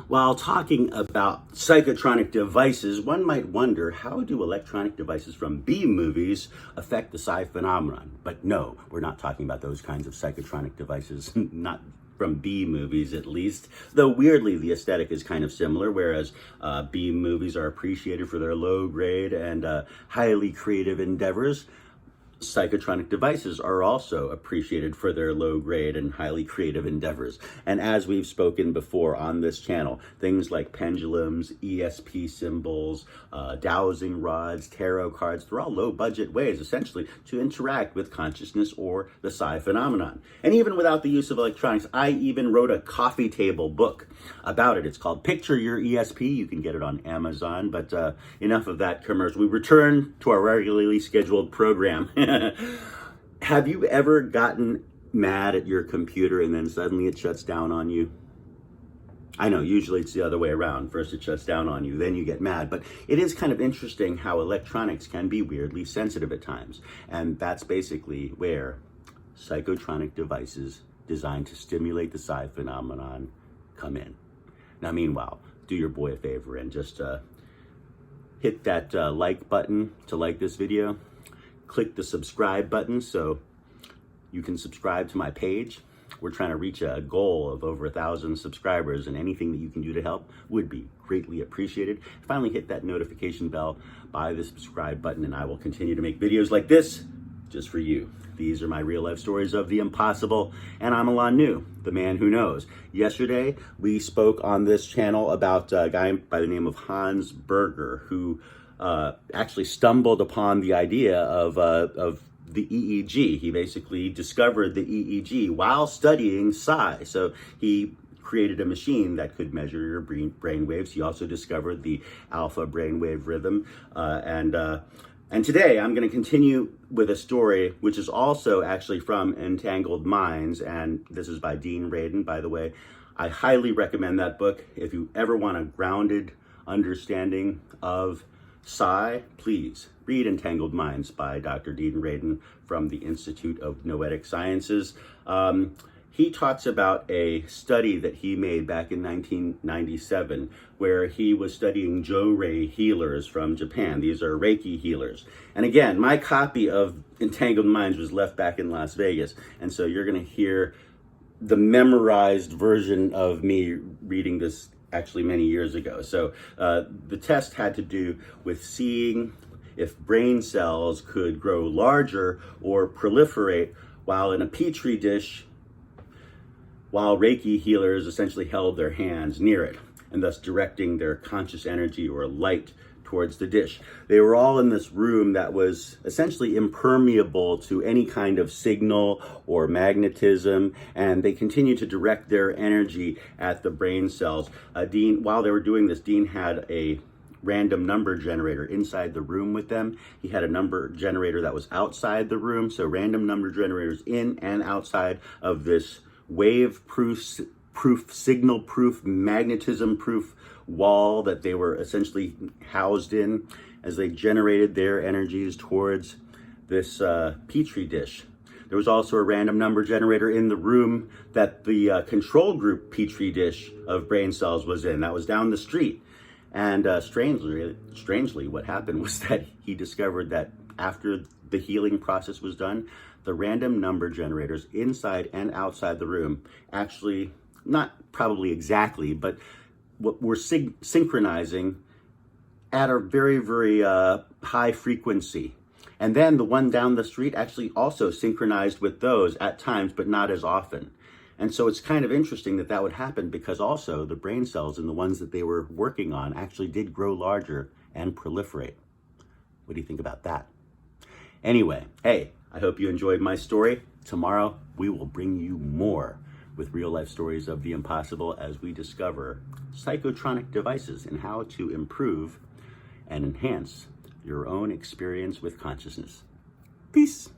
While talking about psychotronic devices, one might wonder, how do electronic devices from B movies affect the psi phenomenon? But no, we're not talking about those kinds of psychotronic devices, not from B movies at least. Though weirdly, the aesthetic is kind of similar, whereas B movies are appreciated for their low grade and highly creative endeavors. Psychotronic devices are also appreciated for their low grade and highly creative endeavors. And as we've spoken before on this channel, things like pendulums, ESP symbols, dowsing rods, tarot cards, they're all low budget ways essentially to interact with consciousness or the psi phenomenon. And even without the use of electronics, I even wrote a coffee table book about it. It's called Picture Your ESP. You can get it on Amazon, but enough of that commercial. We return to our regularly scheduled program. Have you ever gotten mad at your computer and then suddenly it shuts down on you? I know, usually it's the other way around. First it shuts down on you, then you get mad. But it is kind of interesting how electronics can be weirdly sensitive at times. And that's basically where psychotronic devices designed to stimulate the psi phenomenon come in. Now, meanwhile, do your boy a favor and just hit that like button to like this video. Click the subscribe button so you can subscribe to my page. We're trying to reach a goal of over 1,000 subscribers, and anything that you can do to help would be greatly appreciated. Finally, hit that notification bell by the subscribe button, and I will continue to make videos like this just for you. These are my real life stories of the impossible, and I'm Alain Nu, the man who knows. Yesterday, we spoke on this channel about a guy by the name of Hans Berger, who actually stumbled upon the idea of the EEG. He basically discovered the EEG while studying psi. So he created a machine that could measure your brain waves. He also discovered the alpha brainwave rhythm. And today I'm going to continue with a story which is also actually from Entangled Minds, and this is by Dean Radin, by the way. I highly recommend that book. If you ever want a grounded understanding of psi, please read Entangled Minds by Dr. Dean Radin from the Institute of Noetic Sciences. He talks about a study that he made back in 1997 where he was studying Jo-Ray healers from Japan. These are Reiki healers. And again, my copy of Entangled Minds was left back in Las Vegas. And so you're going to hear the memorized version of me reading this actually many years ago. So the test had to do with seeing if brain cells could grow larger or proliferate while in a petri dish, while Reiki healers essentially held their hands near it, and thus directing their conscious energy or light towards the dish. They were all in this room that was essentially impermeable to any kind of signal or magnetism, and they continued to direct their energy at the brain cells. While they were doing this, Dean had a random number generator inside the room with them. He had a number generator that was outside the room, so random number generators in and outside of this wave-proof, signal-proof, magnetism-proof wall that they were essentially housed in as they generated their energies towards this petri dish. There was also a random number generator in the room that the control group petri dish of brain cells was in. That was down the street. And strangely, what happened was that he discovered that after the healing process was done, the random number generators inside and outside the room actually, not probably exactly, but were synchronizing at a very, very high frequency. And then the one down the street actually also synchronized with those at times, but not as often. And so it's kind of interesting that that would happen, because also the brain cells and the ones that they were working on actually did grow larger and proliferate. What do you think about that? Anyway, hey, I hope you enjoyed my story. Tomorrow, we will bring you more with real life stories of the impossible as we discover psychotronic devices and how to improve and enhance your own experience with consciousness. Peace.